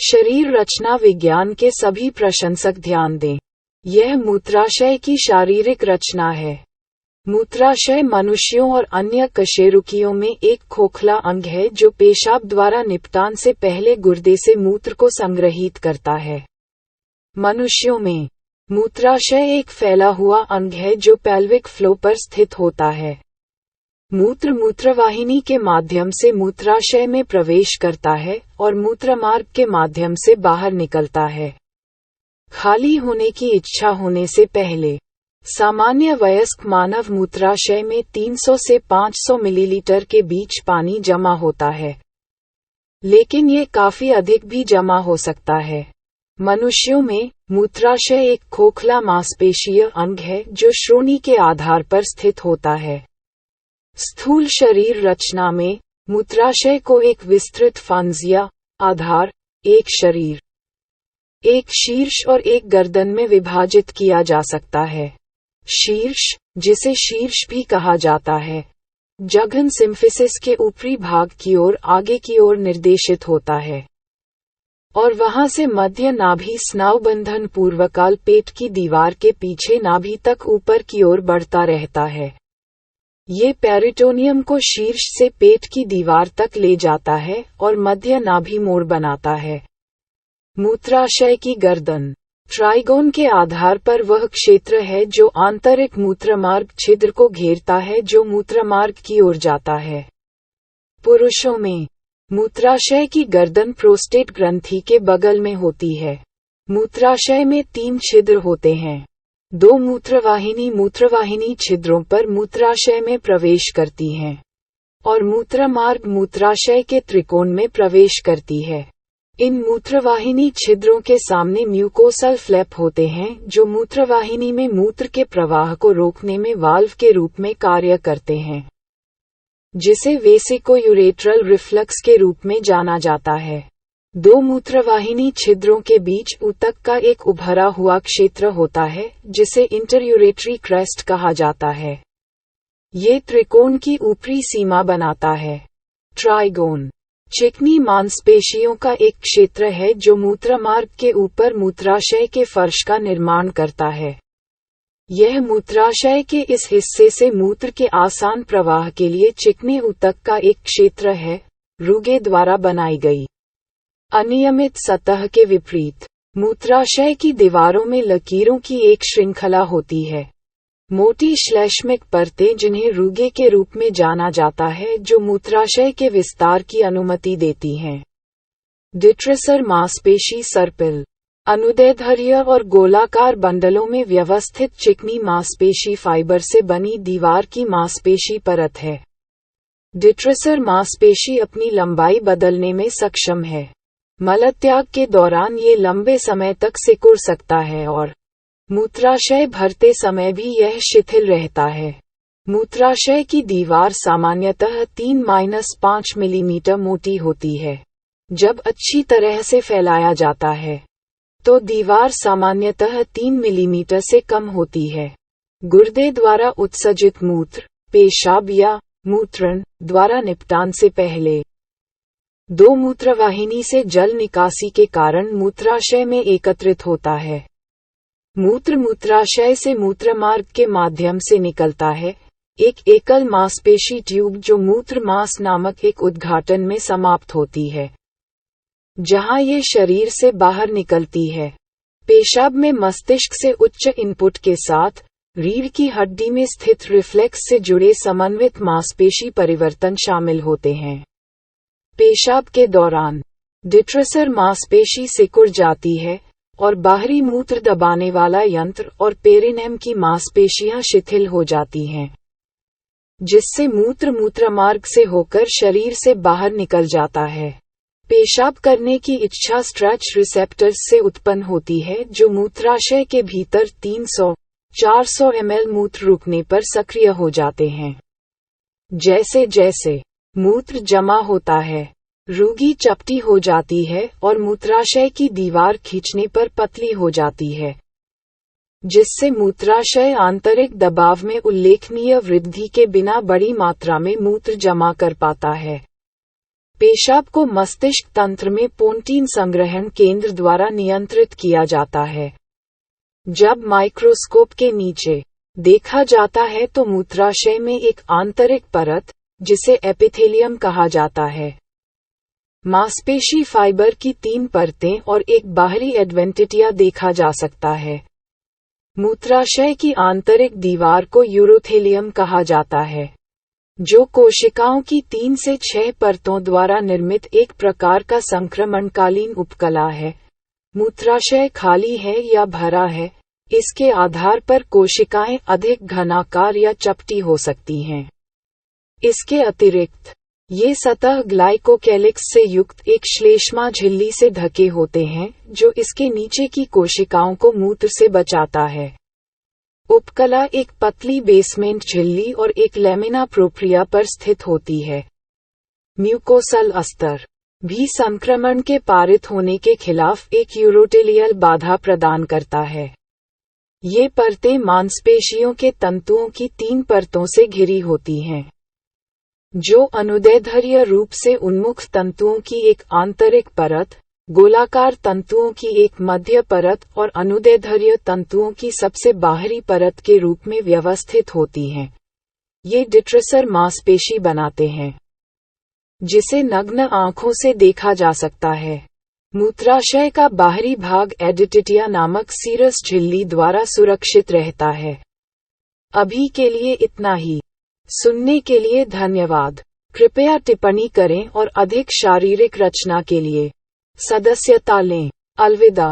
शरीर रचना विज्ञान के सभी प्रशंसक ध्यान दें। यह मूत्राशय की शारीरिक रचना है। मूत्राशय मनुष्यों और अन्य कशेरुकियों में एक खोखला अंग है जो पेशाब द्वारा निपटान से पहले गुर्दे से मूत्र को संग्रहित करता है। मनुष्यों में मूत्राशय एक फैला हुआ अंग है जो पेल्विक फ्लो पर स्थित होता है। मूत्र मूत्रवाहिनी के माध्यम से मूत्राशय में प्रवेश करता है और मूत्रमार्ग के माध्यम से बाहर निकलता है। खाली होने की इच्छा होने से पहले सामान्य वयस्क मानव मूत्राशय में 300 से 500 मिलीलीटर के बीच पानी जमा होता है, लेकिन ये काफी अधिक भी जमा हो सकता है। मनुष्यों में मूत्राशय एक खोखला मांसपेशीय अंग है जो श्रोणि के आधार पर स्थित होता है। स्थूल शरीर रचना में मूत्राशय को एक विस्तृत फंस या आधार, एक शरीर, एक शीर्ष और एक गर्दन में विभाजित किया जा सकता है। शीर्ष, जिसे शीर्ष भी कहा जाता है, जघन सिम्फिसिस के ऊपरी भाग की ओर आगे की ओर निर्देशित होता है और वहां से मध्य नाभि स्नायुबंधन पूर्वकाल पेट की दीवार के पीछे नाभि तक ऊपर की ओर बढ़ता रहता है। ये पेरिटोनियम को शीर्ष से पेट की दीवार तक ले जाता है और मध्य नाभि मोड़ बनाता है। मूत्राशय की गर्दन ट्राइगोन के आधार पर वह क्षेत्र है जो आंतरिक मूत्रमार्ग छिद्र को घेरता है जो मूत्रमार्ग की ओर जाता है। पुरुषों में मूत्राशय की गर्दन प्रोस्टेट ग्रंथि के बगल में होती है। मूत्राशय में 3 छिद्र होते हैं। 2 मूत्रवाहिनी छिद्रों पर मूत्राशय में प्रवेश करती हैं और मूत्रमार्ग मूत्राशय के त्रिकोण में प्रवेश करती है। इन मूत्रवाहिनी छिद्रों के सामने म्यूकोसल फ्लैप होते हैं जो मूत्रवाहिनी में मूत्र के प्रवाह को रोकने में वाल्व के रूप में कार्य करते हैं, जिसे वेसिको-यूरेट्रल रिफ्लक्स के रूप में जाना जाता है। 2 मूत्रवाहिनी छिद्रों के बीच ऊतक का एक उभरा हुआ क्षेत्र होता है जिसे इंटरयूरेटरी क्रेस्ट कहा जाता है। ये त्रिकोण की ऊपरी सीमा बनाता है। ट्राइगोन चिकनी मांसपेशियों का एक क्षेत्र है जो मूत्रमार्ग के ऊपर मूत्राशय के फर्श का निर्माण करता है। यह मूत्राशय के इस हिस्से से मूत्र के आसान प्रवाह के लिए चिकने ऊतक का एक क्षेत्र है, रुगे द्वारा बनाई गई। अनियमित सतह के विपरीत मूत्राशय की दीवारों में लकीरों की एक श्रृंखला होती है। मोटी श्लैष्मिक परतें जिन्हें रुगे के रूप में जाना जाता है जो मूत्राशय के विस्तार की अनुमति देती हैं। डिट्रेसर मांसपेशी सर्पिल अनुदैर्ध्य और गोलाकार बंडलों में व्यवस्थित चिकनी मांसपेशी फाइबर से बनी दीवार की मांसपेशी परत है। डिट्रेसर मांसपेशी अपनी लंबाई बदलने में सक्षम है। मलत्याग के दौरान ये लंबे समय तक सिकुड़ सकता है और मूत्राशय भरते समय भी यह शिथिल रहता है। मूत्राशय की दीवार सामान्यतः 3-5 मिलीमीटर मोटी होती है। जब अच्छी तरह से फैलाया जाता है तो दीवार सामान्यतः 3 मिलीमीटर से कम होती है। गुर्दे द्वारा उत्सर्जित मूत्र, पेशाब या मूत्रण द्वारा निपटान से पहले 2 मूत्रवाहिनी से जल निकासी के कारण मूत्राशय में एकत्रित होता है। मूत्र मूत्राशय से मूत्रमार्ग के माध्यम से निकलता है, एक एकल मांसपेशी ट्यूब जो मूत्र मांस नामक एक उद्घाटन में समाप्त होती है, जहां ये शरीर से बाहर निकलती है। पेशाब में मस्तिष्क से उच्च इनपुट के साथ रीढ़ की हड्डी में स्थित रिफ्लेक्स से जुड़े समन्वित मांसपेशी परिवर्तन शामिल होते हैं। पेशाब के दौरान डिट्रेसर मांसपेशी सिकुड़ जाती है और बाहरी मूत्र दबाने वाला यंत्र और पेरिनेम की मांसपेशियां शिथिल हो जाती हैं, जिससे मूत्र मूत्रमार्ग से होकर शरीर से बाहर निकल जाता है। पेशाब करने की इच्छा स्ट्रेच रिसेप्टर्स से उत्पन्न होती है जो मूत्राशय के भीतर 300-400 ml मूत्र रुकने पर सक्रिय हो जाते हैं। जैसे जैसे मूत्र जमा होता है, रुगी चपटी हो जाती है और मूत्राशय की दीवार खींचने पर पतली हो जाती है, जिससे मूत्राशय आंतरिक दबाव में उल्लेखनीय वृद्धि के बिना बड़ी मात्रा में मूत्र जमा कर पाता है। पेशाब को मस्तिष्क तंत्र में पोन्टीन संग्रहण केंद्र द्वारा नियंत्रित किया जाता है। जब माइक्रोस्कोप के नीचे देखा जाता है तो मूत्राशय में एक आंतरिक परत, जिसे एपिथेलियम कहा जाता है, मांसपेशी फाइबर की 3 परतें और एक बाहरी एडवेंटिटिया देखा जा सकता है। मूत्राशय की आंतरिक दीवार को यूरोथेलियम कहा जाता है, जो कोशिकाओं की 3 से 6 परतों द्वारा निर्मित एक प्रकार का संक्रमणकालीन उपकला है। मूत्राशय खाली है या भरा है, इसके आधार पर कोशिकाएं अधिक घनाकार या चपटी हो सकती हैं। इसके अतिरिक्त, ये सतह ग्लाइकोकैलिक्स से युक्त एक श्लेष्मा झिल्ली से ढके होते हैं, जो इसके नीचे की कोशिकाओं को मूत्र से बचाता है। उपकला एक पतली बेसमेंट झिल्ली और एक लैमिना प्रोप्रिया पर स्थित होती है। म्यूकोसल अस्तर भी संक्रमण के पारित होने के खिलाफ एक यूरोटेलियल बाधा प्रदान करता है। ये परतें मांसपेशियों के तंतुओं की 3 परतों से घिरी होती हैं, जो अनुदैर्ध्य रूप से उन्मुख तंतुओं की एक आंतरिक परत, गोलाकार तंतुओं की एक मध्य परत और अनुदैर्ध्य तंतुओं की सबसे बाहरी परत के रूप में व्यवस्थित होती हैं। ये डिट्रेसर मांसपेशी बनाते हैं, जिसे नग्न आंखों से देखा जा सकता है। मूत्राशय का बाहरी भाग एडिटिटिया नामक सीरस झिल्ली द्वारा सुरक्षित रहता है। अभी के लिए इतना ही। सुनने के लिए धन्यवाद। कृपया टिप्पणी करें और अधिक शारीरिक रचना के लिए सदस्यता लें। अलविदा।